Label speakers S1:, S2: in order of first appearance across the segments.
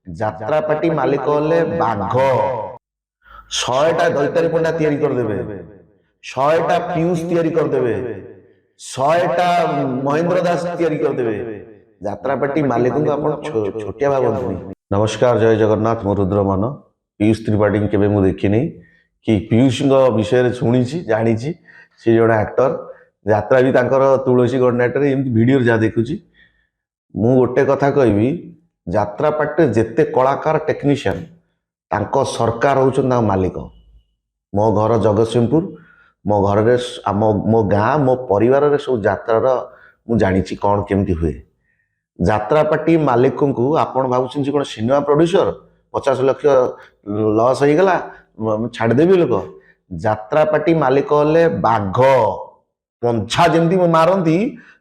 S1: যাত্রাপাটি মালিক হলে বাঘ। 100টা দৈতাରୀ ପଣ୍ଡା ତିଆରି କରିଦେବେ, 100ଟା ପିୟୁଷ ତିଆରି କରିଦେବେ, 100ଟା ମହେନ୍ଦ୍ର ଦାସ ତିଆରି କରିଦେବେ। ଯାତ୍ରାପାଟି ମାଲିକଙ୍କୁ ଆପଣ ଛୋଟିଆ ଭାବନ୍ତୁନି। ନମସ୍କାର, ଜୟ ଜଗନ୍ନାଥ। ମୁଁ ରୁଦ୍ରମନ। ପୀୟୁଷ ତ୍ରିପାଠୀଙ୍କୁ କେବେ ମୁଁ ଦେଖିନି, କି ପୀୟୁଷଙ୍କ ବିଷୟରେ ଶୁଣିଛି, ଜାଣିଛି। ସେ ଜଣେ ଆକ୍ଟର। ଯାତ୍ରା ବି ତାଙ୍କର ତୁଳସୀ ଗଡ଼ନାଟରେ ଏମିତି ଭିଡ଼ିଓରେ ଯାହା ଦେଖୁଛି। ମୁଁ ଗୋଟେ କଥା କହିବି, ଯାତ୍ରାପାଟିରେ ଯେତେ କଳାକାର ଟେକ୍ନିସିଆନ, ତାଙ୍କ ସରକାର ହେଉଛନ୍ତି ତାଙ୍କ ମାଲିକ। ମୋ ଘର ଜଗତସିଂହପୁର। ମୋ ଘରରେ ମୋ ଗାଁ, ମୋ ପରିବାରରେ ସବୁ ଯାତ୍ରାର ମୁଁ ଜାଣିଛି କ'ଣ କେମିତି ହୁଏ। ଯାତ୍ରାପାଟି ମାଲିକଙ୍କୁ ଆପଣ ଭାବୁଛନ୍ତି କ'ଣ ସିନେମା ପ୍ରଡ୍ୟୁସର? 50 ଲକ୍ଷ ଲସ୍ ହେଇଗଲା ଛାଡ଼ିଦେବି ଲୋକ? ଯାତ୍ରାପାଟି ମାଲିକ ହେଲେ ବାଘ। ପଞ୍ଝା ଯେମିତି ମାରନ୍ତି,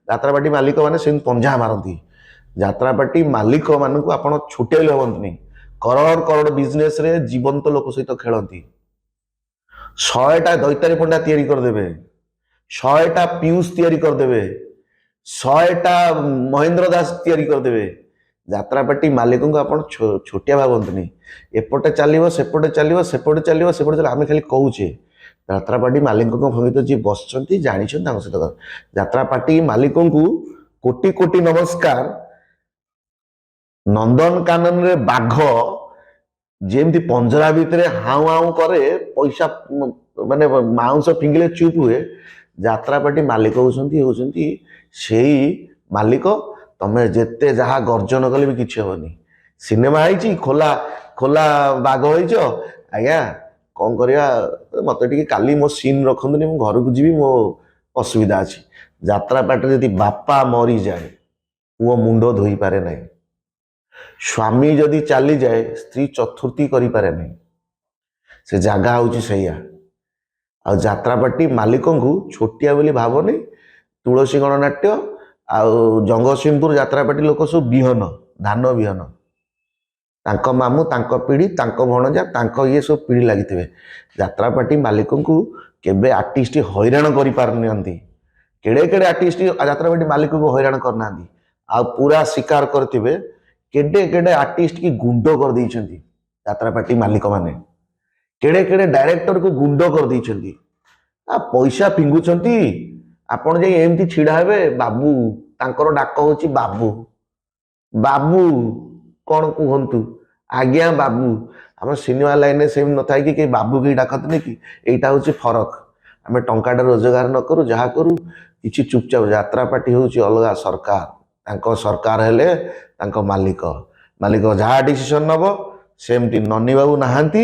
S1: ଯାତ୍ରାପାଟି ମାଲିକ ମାନେ ସେମିତି ପଞ୍ଝା ମାରନ୍ତି। ଯାତ୍ରାପାଟି ମାଲିକ ମାନଙ୍କୁ ଆପଣ ଛୋଟେଇ ଭାବନ୍ତୁନି। କରୋଡ଼ କରୋଡ଼ ବିଜନେସରେ ଜୀବନ୍ତ ଲୋକ ସହିତ ଖେଳନ୍ତି। 100ଟା ଦୈତାରୀ ପଣ୍ଡା ତିଆରି କରିଦେବେ, 100ଟା ପିୟୁଷ ତିଆରି କରିଦେବେ, 100ଟା ମହେନ୍ଦ୍ର ଦାସ ତିଆରି କରିଦେବେ। ଯାତ୍ରାପାଟି ମାଲିକଙ୍କୁ ଆପଣ ଛୋଟିଆ ଭାବନ୍ତୁନି। ଏପଟେ ଚାଲିବ, ସେପଟେ ଚାଲିବ, ସେପଟେ ଚାଲିବ, ସେପଟେ ଚାଲିବ। ଆମେ ଖାଲି କହୁଛେ। ଯାତ୍ରାପାଟି ମାଲିକଙ୍କ ସହିତ ଯିଏ ବସିଛନ୍ତି, ଜାଣିଛନ୍ତି, ତାଙ୍କ ସହିତ ଯାତ୍ରାପାଟି ମାଲିକଙ୍କୁ କୋଟି କୋଟି ନମସ୍କାର। ନନ୍ଦନକାନନରେ ବାଘ ଯେମିତି ପଞ୍ଜରା ଭିତରେ ହାଉ ହାଉ କରେ, ପଇସା ମାନେ ମାଉଁସ ଫିଙ୍ଗିଲେ ଚୁପ୍ ହୁଏ, ଯାତ୍ରାପାଟି ମାଲିକ ହଉଛନ୍ତି ସେଇ ମାଲିକ। ତମେ ଯେତେ ଯାହା ଗର୍ଜନ କଲେ ବି କିଛି ହବନି। ସିନେମା ହେଇଛି, ଖୋଲା ଖୋଲା ବାଘ ହେଇଛ, ଆଜ୍ଞା କ'ଣ କରିବା, ମତେ ଟିକେ କାଲି ମୋ ସିନ୍ ରଖନ୍ତୁନି, ମୁଁ ଘରକୁ ଯିବି, ମୋ ଅସୁବିଧା ଅଛି। ଯାତ୍ରାପାଟିରେ ଯଦି ବାପା ମରିଯାଏ, ପୁଅ ମୁଣ୍ଡ ଧୋଇପାରେ ନାହିଁ। ସ୍ୱାମୀ ଯଦି ଚାଲିଯାଏ, ସ୍ତ୍ରୀ ଚତୁର୍ଥୀ କରିପାରେ ନାହିଁ। ସେ ଜାଗା ହଉଛି ସେଇଆ। ଆଉ ଯାତ୍ରାପାଟି ମାଲିକଙ୍କୁ ଛୋଟିଆ ବୋଲି ଭାବନି। ତୁଳସୀ ଗଣନାଟ୍ୟ ଆଉ ଜଗତସିଂହପୁର ଯାତ୍ରାପାଟି ଲୋକ ସବୁ ବିହନ, ଧାନ ବିହନ। ତାଙ୍କ ମାମୁଁ, ତାଙ୍କ ପିଢ଼ି, ତାଙ୍କ ଭଣଜା, ତାଙ୍କ ଇଏ ସବୁ ପିଢ଼ି ଲାଗିଥିବେ। ଯାତ୍ରାପାଟି ମାଲିକଙ୍କୁ କେବେ ଆର୍ଟିଷ୍ଟ ହଇରାଣ କରିପାରୁନାହାନ୍ତି। କେଡ଼େ କେଡ଼େ ଆର୍ଟିଷ୍ଟ ଯାତ୍ରାପାଟି ମାଲିକଙ୍କୁ ହଇରାଣ କରିନାହାନ୍ତି। ଆଉ ପୁରା ସ୍ୱୀକାର କରିଥିବେ, କେଡ଼େ କେଡ଼େ ଆର୍ଟିଷ୍ଟ କି ଗୁଣ୍ଡ କରିଦେଇଛନ୍ତି ଯାତ୍ରାପାଟି ମାଲିକ ମାନେ। କେଡ଼େ କେଡ଼େ ଡାଇରେକ୍ଟରକୁ ଗୁଣ୍ଡ କରିଦେଇଛନ୍ତି। ପଇସା ଫିଙ୍ଗୁଛନ୍ତି। ଆପଣ ଯାଇ ଏମିତି ଛିଡ଼ା ହେବେ, ବାବୁ, ତାଙ୍କର ଡାକ ହଉଛି ବାବୁ। ବାବୁ କ'ଣ କୁହନ୍ତୁ, ଆଜ୍ଞା ବାବୁ। ଆମ ସିନେମା ଲାଇନରେ ସେମିତି ନଥାଏ କି କେହି ବାବୁ କେହି ଡାକନ୍ତିନି କି? ଏଇଟା ହଉଛି ଫରକ। ଆମେ ଟଙ୍କାଟା ରୋଜଗାର ନ କରୁ, ଯାହା କରୁ କିଛି ଚୁପଚାପ। ଯାତ୍ରାପାଟି ହେଉଛି ଅଲଗା ସରକାର। ତାଙ୍କ ସରକାର ହେଲେ ତାଙ୍କ ମାଲିକ। ମାଲିକ ଯାହା ଡିସିସନ ନେବ ସେମିତି। ନନୀ ବାବୁ ନାହାନ୍ତି।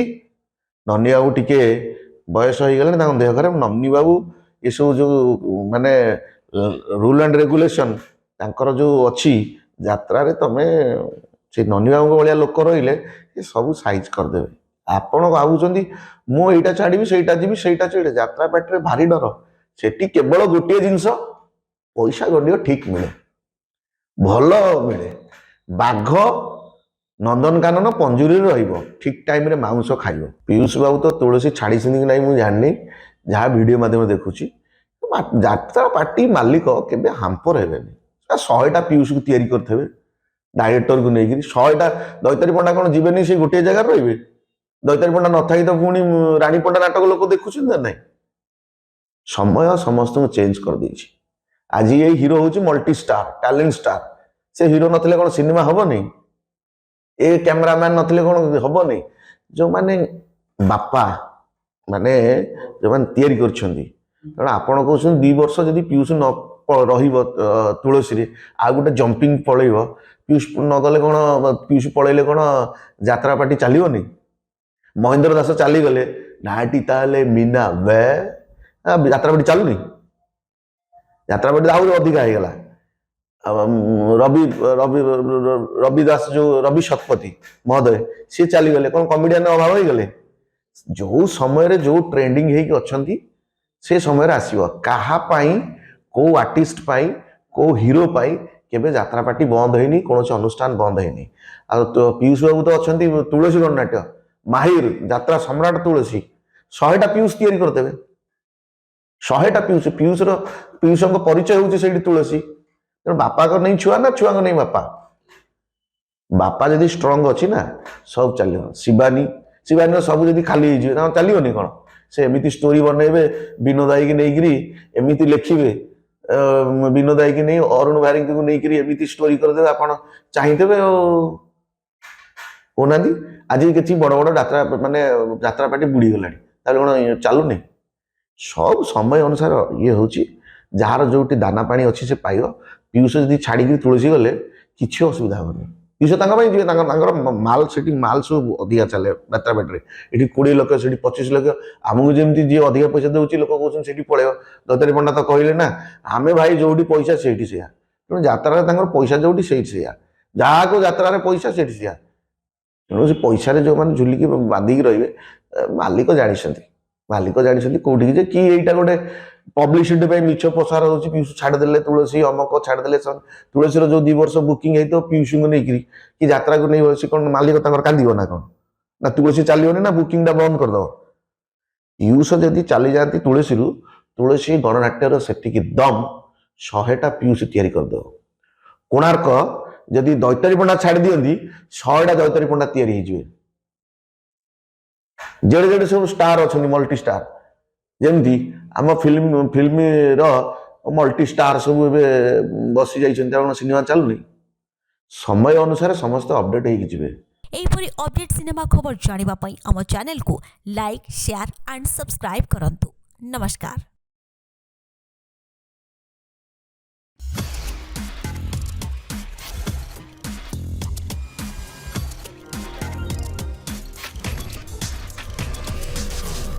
S1: ନନୀ ବାବୁ ଟିକେ ବୟସ ହେଇଗଲାଣି, ତାଙ୍କ ଦେହ ଖରାପ। ନନୀ ବାବୁ ଏସବୁ ଯେଉଁ ମାନେ ରୁଲ ଆଣ୍ଡ ରେଗୁଲେସନ ତାଙ୍କର ଯେଉଁ ଅଛି ଯାତ୍ରାରେ, ତମେ ସେ ନନୀ ବାବୁଙ୍କ ଭଳିଆ ଲୋକ ରହିଲେ ସେ ସବୁ ସାଇଜ କରିଦେବେ। ଆପଣ ଭାବୁଛନ୍ତି ମୁଁ ଏଇଟା ଛାଡ଼ିବି, ସେଇଟା ଯିବି, ସେଇଟା ଛାଡ଼ିବି। ଯାତ୍ରାପାଟିରେ ଭାରି ଡର। ସେଠି କେବଳ ଗୋଟିଏ ଜିନିଷ, ପଇସା ଗଣ୍ଡିକ ଠିକ ମିଳେ, ଭଲ ମିଳେ। ବାଘ ନନ୍ଦନକାନନ ପଞ୍ଜୁରୀରେ ରହିବ, ଠିକ ଟାଇମରେ ମାଉଁସ ଖାଇବ। ପୀୟୁଷ ବାବୁ ତ ତୁଳସୀ ଛାଡ଼ିଛନ୍ତି କି ନାହିଁ ମୁଁ ଜାଣିନି, ଯାହା ଭିଡ଼ିଓ ମାଧ୍ୟମରେ ଦେଖୁଛି। ଯାତ୍ରାପାଟି ମାଲିକ କେବେ ହାମ୍ପର ହେବେନି। 100ଟା ପୀୟୁଷକୁ ତିଆରି କରିଥିବେ ଡାଇରେକ୍ଟରକୁ ନେଇକିରି। 100ଟା ଦୈତାରୀ ପଣ୍ଡା କ'ଣ ଯିବେନି ସେଇ ଗୋଟିଏ ଜାଗାରେ ରହିବେ? ଦୈତାରୀ ପଣ୍ଡା ନଥାଇ ତ ପୁଣି ରାଣୀ ପଣ୍ଡା ନାଟକ ଲୋକ ଦେଖୁଛନ୍ତି ନା ନାହିଁ? ସମୟ ସମସ୍ତଙ୍କୁ ଚେଞ୍ଜ କରିଦେଇଛି। ଆଜି ଏଇ ହିରୋ ହେଉଛି ମଲ୍ଟି ଷ୍ଟାର, ଟ୍ୟାଲେଣ୍ଟ ଷ୍ଟାର। ସେ ହିରୋ ନଥିଲେ କ'ଣ ସିନେମା ହବନି? ଏ କ୍ୟାମେରାମ୍ୟାନ୍ ନଥିଲେ କ'ଣ ହବନି? ଯେଉଁମାନେ ବାପା ମାନେ, ଯେଉଁମାନେ ତିଆରି କରିଛନ୍ତି, କାରଣ ଆପଣ କହୁଛନ୍ତି 2 ବର୍ଷ ଯଦି ପୀୟୁଷ ନ ରହିବ ତୁଳସୀରେ, ଆଉ ଗୋଟେ ଜମ୍ପିଂ ପଳେଇବ, ପୀୟୁଷ ନଗଲେ କ'ଣ, ପୀୟୁଷ ପଳେଇଲେ କ'ଣ ଯାତ୍ରାପାଟି ଚାଲିବନି? ମହେନ୍ଦ୍ର ଦାସ ଚାଲିଗଲେ, ନାଟି ତାହେଲେ ମୀନା ବେ, ଯାତ୍ରାପାଟି ଚାଲୁନି? ଯାତ୍ରାପାଟି ଆହୁରି ଅଧିକା ହେଇଗଲା। ରବି ରବି ରବି ଦାସ, ଯେଉଁ ରବି ଶତପଥୀ ମହୋଦୟ, ସିଏ ଚାଲିଗଲେ, କ'ଣ କମେଡ଼ିଆନ ଅଭାବ ହେଇଗଲେ? ଯେଉଁ ସମୟରେ ଯେଉଁ ଟ୍ରେଣ୍ଡିଂ ହେଇକି ଅଛନ୍ତି ସେ ସମୟରେ ଆସିବ। କାହା ପାଇଁ, କେଉଁ ଆର୍ଟିଷ୍ଟ ପାଇଁ, କେଉଁ ହିରୋ ପାଇଁ କେବେ ଯାତ୍ରାପାଟି ବନ୍ଦ ହେଇନି, କୌଣସି ଅନୁଷ୍ଠାନ ବନ୍ଦ ହେଇନି। ଆଉ ପୀୟୁଷ ବାବୁ ତ ଅଛନ୍ତି ତୁଳସୀ ଗଣନାଟ୍ୟ ମାହିର, ଯାତ୍ରା ସମ୍ରାଟ ତୁଳସୀ। 100ଟା ପୀୟୁଷ ତିଆରି କରିଦେବେ, 100ଟା ପୀୟୁଷ। ପୀୟୁଷଙ୍କ ପରିଚୟ ହେଉଛି ସେଇଠି ତୁଳସୀ। ତେଣୁ ବାପାଙ୍କ ନେଇ ଛୁଆ ନା ଛୁଆଙ୍କ ନେଇ ବାପା। बापा जदि स्ट्रंग अच्छी ना सब चलो शिवानी शिवानी सब जदि खाली चलोनी कौन से एमती स्टोरी बनइबे विनोदाई की नहीं एमती लिखे विनोदाई की नहीं अरुण बारिक को नहीं एमती स्टोरी करदे आप चाहिए कहना आज किसी बड़ बड़ यात्रा माने यात्रा पार्टी बुड़ी गला कौन चलुनी सब समय अनुसार ये हूँ जार जो दाना पानी अच्छी से पाइब पीयूष जब छाड़ी तुलसी गले किसी असुविधा हेनी पीयूष जी माल से माल सब अधिका चले यात्रा पार्टी ये 20 लक्ष से 25 लक्ष आमको जमी जी अधिका पैसा दूसरी लोक कहते पड़े दत्तारी पंडा तो कहले ना आमे भाई जो पैसा से तेणु यात्रा पैसा जो से जहाँ को यात्रा पैसा से तेणु से पैसा जो मैंने झुलिकी बांधिकी रे मालिक जानी मालिक जानी कौटी जे कि यहीटा गोटे पब्लिसिटी मिछ प्रसार हो पीयूष छाड़देले तुलसी अमक छाड़देले तुलसी जो 2 वर्ष बुकिंग है पीयूष को लेकिन कि यात्रा को नहीं सी कौन मालिक कांदी ना कौन ना तुलसी चलोनी ना बुकिंग टा बंद करदे पीयूष जदि चली जाती तुलसी तुलसी गणनाट्यर से दम 100टा पीयूष तैयारी करदे कोणार्क जदि दैतारी पंडा छाड़ दियंती 100टा दैतारी पंडा तैयारी हो जेड़े जेड़े सब स्टार अच्छा मल्टी स्टार जमती आम फिल्म मल्टी स्टार सब बसी जाइए सिनेमा चलुनी समय अनुसार समस्त अपडेट हो
S2: एहिपरि अपडेट सिनेमा खबर जानिबा पई आम चैनल को लाइक शेयर एंड सब्सक्राइब करंतु। नमस्कार।